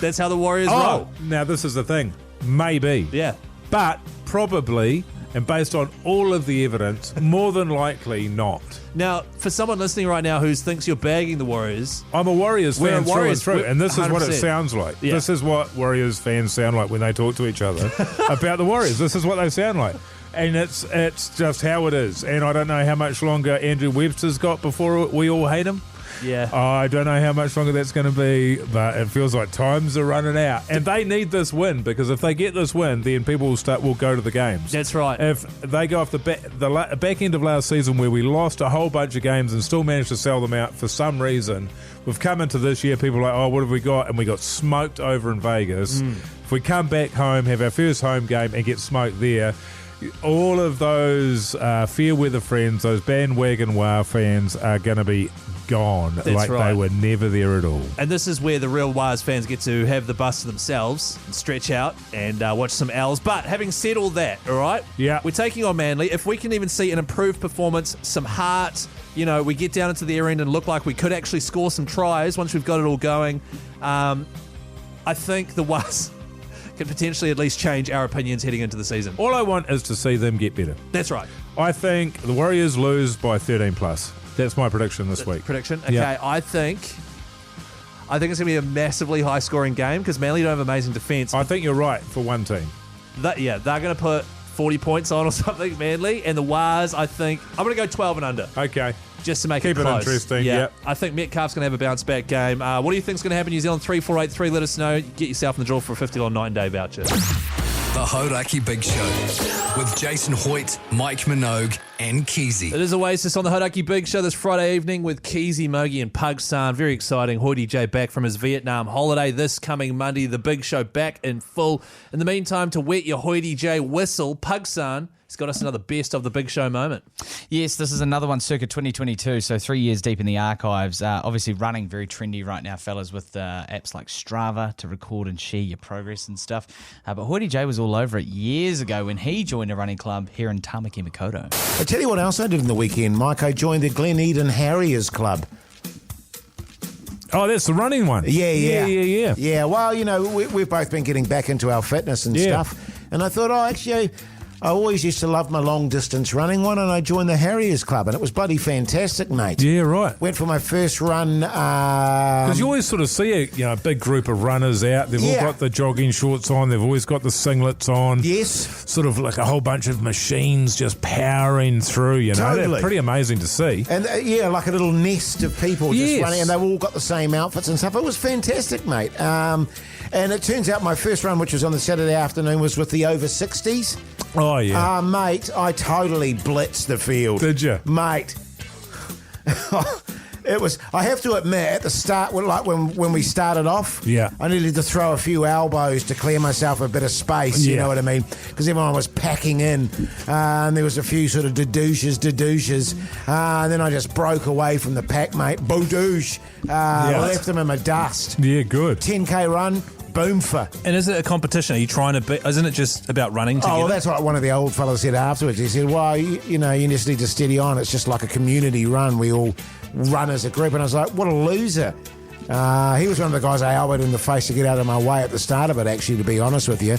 that's how the Warriors roll. Now this is the thing, maybe, yeah, but probably. And based on all of the evidence, more than likely not. Now, for someone listening right now who thinks you're bagging the Warriors... I'm a Warriors fan through and through, and this 100%. Is what it sounds like. Yeah. This is what Warriors fans sound like when they talk to each other about the Warriors. This is what they sound like. And it's just how it is. And I don't know how much longer Andrew Webster's got before we all hate him. Yeah. I don't know how much longer that's going to be, but it feels like times are running out. And they need this win, because if they get this win, then people will go to the games. That's right. If they go off the back end of last season where we lost a whole bunch of games and still managed to sell them out for some reason, we've come into this year, people are like, oh, what have we got? And we got smoked over in Vegas. If we come back home, have our first home game and get smoked there, all of those fair weather friends, those bandwagon WA fans are going to be gone. That's like right. They were never there at all. And this is where the real Waz fans get to have the bus to themselves and stretch out and watch some L's. But having said all that, all right, we're taking on Manly. If we can even see an improved performance, some heart, you know, we get down into the air end and look like we could actually score some tries once we've got it all going, I think the Waz can potentially at least change our opinions heading into the season. All I want is to see them get better. That's right. I think the Warriors lose by 13 plus. That's my prediction this week. Prediction? Okay, yeah. I think it's going to be a massively high-scoring game because Manly don't have amazing defence. I think you're right for one team. They're going to put 40 points on or something, Manly. And the Waz, I think, I'm going to go 12 and under. Okay. Just to make Keep it close. Interesting. Yeah. Yep. I think Metcalf's going to have a bounce-back game. What do you think's going to happen, New Zealand? 3483, let us know. Get yourself in the draw for a $50 9-day voucher. The Hauraki Big Show with Jason Hoyte, Mike Minogue and Keyzie. It is Oasis on the Hauraki Big Show this Friday evening with Keyzie, Mogey and Pugs. Very exciting. Hoyte J back from his Vietnam holiday this coming Monday. The Big Show back in full. In the meantime, to wet your Hoyte J whistle, Pugsan, he's got us another best of the Big Show moment. Yes, this is another one circa 2022, so 3 years deep in the archives. Obviously running very trendy right now, fellas, with apps like Strava to record and share your progress and stuff. But Hoyte J was all over it years ago when he joined a running club here in Tamaki Makaurau. I tell you what else I did in the weekend, Mike. I joined the Glen Eden Harriers Club. Oh, that's the running one. Yeah. Yeah, well, you know, we've both been getting back into our fitness and stuff. And I thought, actually, I always used to love my long-distance running one, and I joined the Harriers Club, and it was bloody fantastic, mate. Yeah, right. Went for my first run. Because you always sort of see a big group of runners out. They've all got the jogging shorts on. They've always got the singlets on. Yes. Sort of like a whole bunch of machines just powering through, you know. Totally. They're pretty amazing to see. And, like a little nest of people just running, and they've all got the same outfits and stuff. It was fantastic, mate. And it turns out my first run, which was on the Saturday afternoon, was with the over 60s. Oh, yeah. Mate, I totally blitzed the field. Did you? Mate. It was. I have to admit, at the start, when we started off, Yeah. I needed to throw a few elbows to clear myself a bit of space. You Yeah. know what I mean? Because everyone was packing in, and there was a few sort of dedouches, and then I just broke away from the pack, mate. Boodoosh. Left them in my dust. Yeah, good. 10K run. Boom for. And is it a competition? Are you trying to be? Isn't it just about running together? Oh, well, that's what one of the old fellas said afterwards. He said, well, you just need to steady on. It's just like a community run. We all run as a group. And I was like, what a loser. He was one of the guys I elbowed in the face to get out of my way at the start of it, actually, to be honest with you.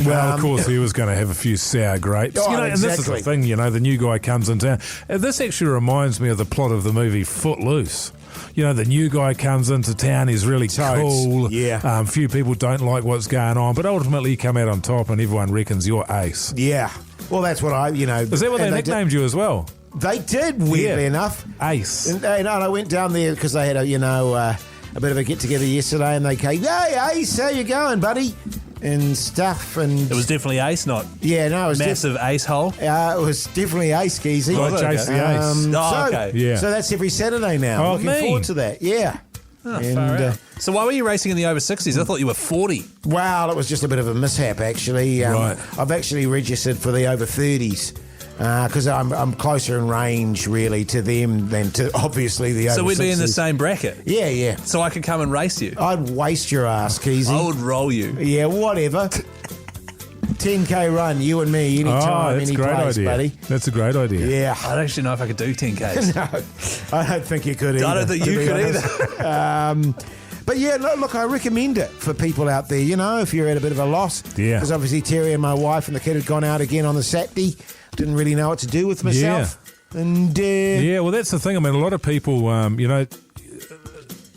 Well, of course, he was going to have a few sour grapes. Oh, And this is exactly. the thing, the new guy comes in town. And this actually reminds me of the plot of the movie Footloose. The new guy comes into town, he's really cool. Yeah. Few people don't like what's going on, but ultimately you come out on top and everyone reckons you're ace. Yeah. Well, that's what Is that what they nicknamed you as well? They did, weirdly enough. Ace. And I went down there because they had a bit of a get-together yesterday, and they came, hey, Ace, how you going, buddy? And stuff, and... It was definitely Ace, not Yeah, no, it was... massive Ace hole. It was definitely Ace, Keyzie. Like Jace the Ace. Okay. Yeah. So that's every Saturday now. Oh, Looking me. forward to that, yeah. Far out. So why were you racing in the over 60s? I thought you were 40. Well, it was just a bit of a mishap, actually. Right. I've actually registered for the over 30s. Because I'm closer in range, really, to them than to, obviously, the over 60s. So we'd be in the same bracket? Yeah, yeah. So I could come and race you? I'd waste your ass, Keyzie. I would roll you. Yeah, whatever. 10K run, you and me, anytime, that's any a great place, idea. buddy. That's a great idea. Yeah. I don't actually know if I could do 10Ks. No, I don't think you could either. I don't think to you be could honest. But yeah, look, I recommend it for people out there, if you're at a bit of a loss. Yeah. Because obviously Terry and my wife and the kid had gone out again on the Saturday. Didn't really know what to do with myself. Yeah. And Yeah, well, that's the thing. I mean, a lot of people,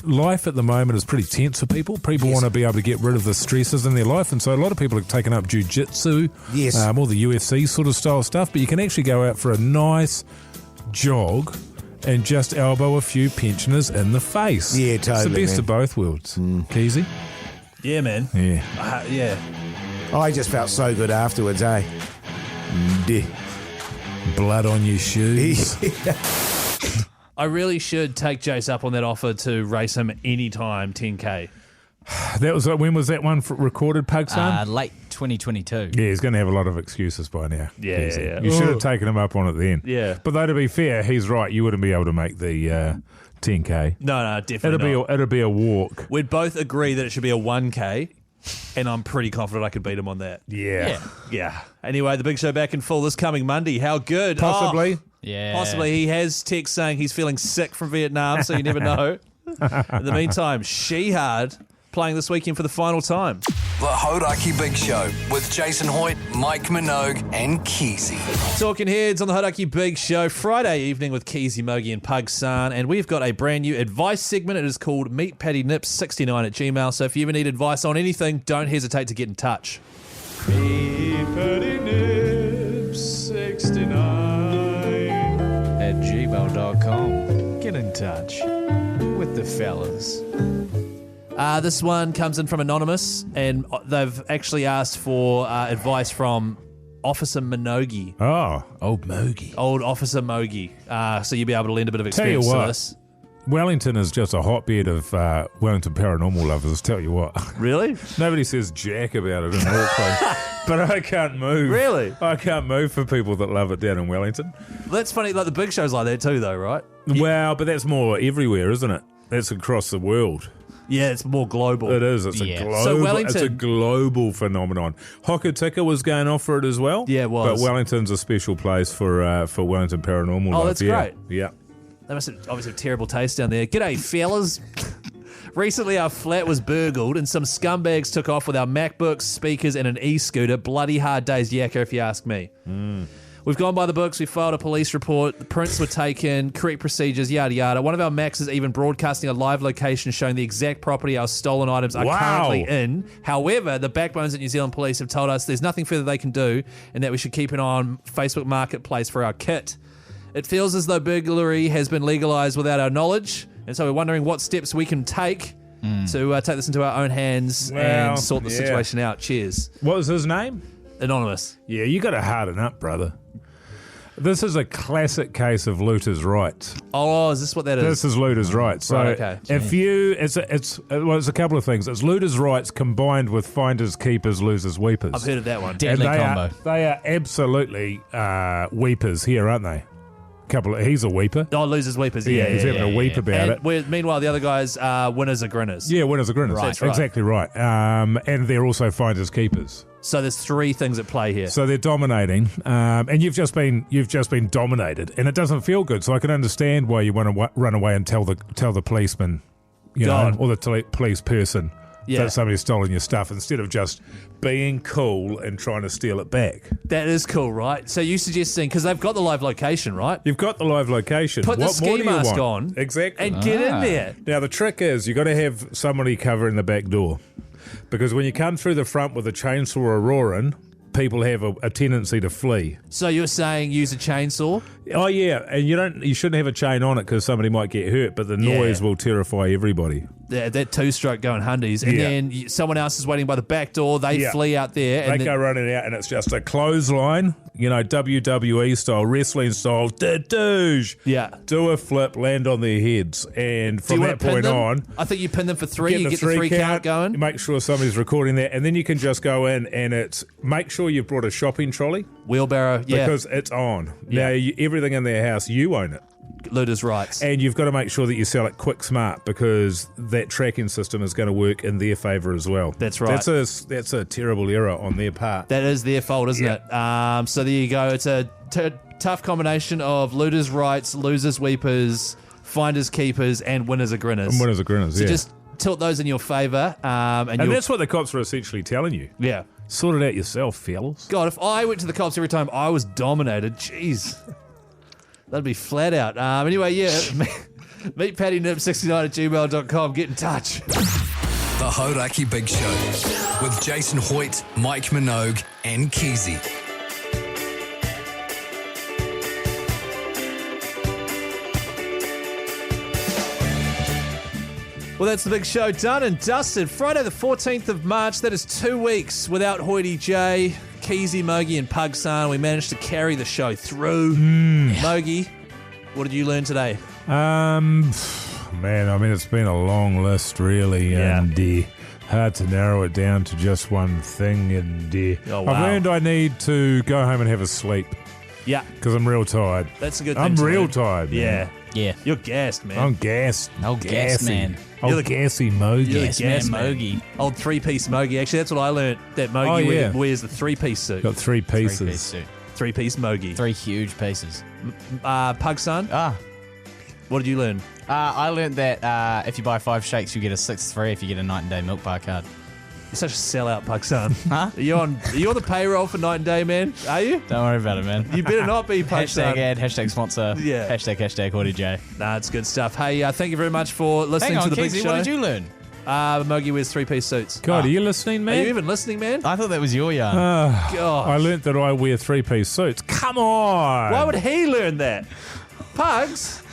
life at the moment is pretty tense for people. People want to be able to get rid of the stresses in their life, and so a lot of people have taken up jiu-jitsu, Yes. all the UFC sort of style stuff, but you can actually go out for a nice jog and just elbow a few pensioners in the face. Yeah, It's the totally, best man. of both worlds. Keyzie? Yeah, man. Yeah. Yeah. I just felt so good afterwards, eh? Blood on your shoes. I really should take Jace up on that offer to race him anytime 10K. That was when was that one recorded, Pugs son? Late 2022. Yeah, he's going to have a lot of excuses by now. Yeah, Keyzie. yeah. You should have taken him up on it then. Yeah. But though, to be fair, he's right. You wouldn't be able to make the 10K. No, definitely not. It'll be a walk. We'd both agree that it should be a 1K, and I'm pretty confident I could beat him on that. Yeah. Yeah. Anyway, the big show back in full this coming Monday. How good? Possibly. Oh, Yeah. possibly. He has text saying he's feeling sick from Vietnam, so you never know. In the meantime, She-Hard playing this weekend for the final time. The Hauraki Big Show with Jason Hoyte, Mike Minogue, and Keyzie. Talking Heads on the Hauraki Big Show, Friday evening with Keyzie, Mogey, and Pugs, and we've got a brand new advice segment. It is called Meet Patty Nips 69 at Gmail. So if you ever need advice on anything, don't hesitate to get in touch. Meet Patty Nips 69 At gmail.com. Get in touch with the fellas. This one comes in from Anonymous, and they've actually asked for advice from Officer Minogue. Oh, old Mogey. Old Officer Mogey. So you'll be able to lend a bit of Tell you experience to what. this. Wellington is just a hotbed of Wellington paranormal lovers, tell you what. Really? Nobody says jack about it in Auckland, but I can't move. Really? I can't move for people that love it down in Wellington. That's funny. Like the big show's like that too, though, right? Well, but that's more everywhere, isn't it? That's across the world. Yeah, it's more global. It is. It's Yeah. a global. So Wellington- it's a global phenomenon. Hokitika was going off for it as well. Yeah, it was. But Wellington's a special place for Wellington paranormal. Oh, love. that's Yeah. great. Yeah. They must have obviously have terrible taste down there. G'day, fellas. Recently, our flat was burgled and some scumbags took off with our MacBooks, speakers, and an e-scooter. Bloody hard day's yakka, if you ask me. We've gone by the books. We filed a police report. The prints were taken, correct procedures, yada, yada. One of our Macs is even broadcasting a live location showing the exact property our stolen items are Wow. currently in. However, the backbones at New Zealand Police have told us there's nothing further they can do and that we should keep an eye on Facebook Marketplace for our kit. It feels as though burglary has been legalised without our knowledge, and so we're wondering what steps we can take to take this into our own hands and sort the situation out. Cheers. What was his name? Anonymous. Yeah, you got to harden up, brother. This is a classic case of looters' rights. Oh, is this what that is? This is looters' rights. So Right, okay. if you, it's a couple of things. It's looters' rights combined with finders, keepers, losers, weepers. I've heard of that one. And Deadly combo. They are absolutely weepers here, aren't they? He's a weeper. Oh, losers, weepers. He's having a weep about And it. meanwhile, the other guys are winners are grinners. Yeah, winners are grinners. Right. That's right. Exactly right. And they're also finders, keepers. So there's three things at play here. So they're dominating, and you've just been dominated, and it doesn't feel good. So I can understand why you want to run away and tell the policeman, or the police person that somebody's stolen your stuff, instead of just being cool and trying to steal it back. That is cool, right? So you suggesting, because they've got the live location, right? You've got the live location. Put the What more ski do you mask want? on. Exactly. And get in there. Now the trick is you've got to have somebody covering the back door, because when you come through the front with a chainsaw or a roaring, people have a tendency to flee. So you're saying use a chainsaw? Oh yeah, and you shouldn't have a chain on it because somebody might get hurt, but the noise will terrify everybody. Yeah, that two-stroke going hundies, and then someone else is waiting by the back door. They flee out there, and They go running out, and it's just a clothesline, WWE style, wrestling style, douche. Yeah. Do a flip, land on their heads, and from that point on, I think you pin them for three. You get the 3 count count going. Make sure somebody's recording that, and then you can just go in and make sure you've brought a shopping trolley, wheelbarrow, because it's on. Now everything in their house, you own it. Looters' rights. And you've got to make sure that you sell it quick smart, because that tracking system is going to work in their favour as well. That's right. That's a terrible error on their part. That is their fault, isn't it? So there you go. It's a tough combination of looters' rights, losers' weepers, finders' keepers, and winners are grinners. And winners are grinners, So just tilt those in your favour. And that's what the cops are essentially telling you. Yeah. Sort it out yourself, fellas. God, if I went to the cops every time I was dominated, jeez. That'd be flat out. Anyway, meet Patty Nip69@gmail.com. Get in touch. The Hauraki Big Show with Jason Hoyte, Mike Minogue, and Keyzie. Well, that's the big show done and dusted. Friday the 14th of March. That is 2 weeks without Hoyte J, Keyzie, Mogey, and Pugs. We managed to carry the show through. Mogey, what did you learn today? Man, I mean, it's been a long list, really, and hard to narrow it down to just one thing. And I've learned I need to go home and have a sleep. Yeah, because I'm real tired. That's a good thing. I'm to real learn. tired. Man. Yeah. You're gassed, man. I'm gassed. Oh, gas man. You're the gassy Mogey. You're the Yes, gas man, man. Mogey. Old 3-piece Mogey. Actually, that's what I learned. That Mogey wears the 3-piece suit. Got 3 pieces. 3-piece suit. 3-piece Mogey. 3 huge pieces. Pugson, what did you learn? I learned that if you buy 5 shakes, you get a 6th free if you get a Night and Day milk bar card. You're such a sellout, Pugson. Huh? Are you on the payroll for Night and Day, man? Are you? Don't worry about it, man. You better not be, Pugson. Hashtag ad, hashtag sponsor, Yeah. hashtag Hoyte J. Nah, it's good stuff. Hey, thank you very much for listening Hang on, to the Keyzie, big show. what did you learn? Mogey wears 3-piece suits. God, are you listening, Are man? you even listening, man? I thought that was your yarn. God. I learnt that I wear 3-piece suits. Come on. Why would he learn that? Pugs?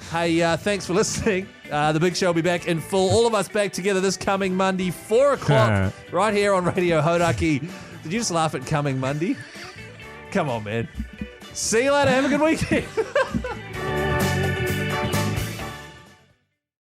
Hey, thanks for listening. The big show will be back in full. All of us back together this coming Monday, 4 o'clock, right here on Radio Hauraki. Did you just laugh at coming Monday? Come on, man. See you later. Have a good weekend.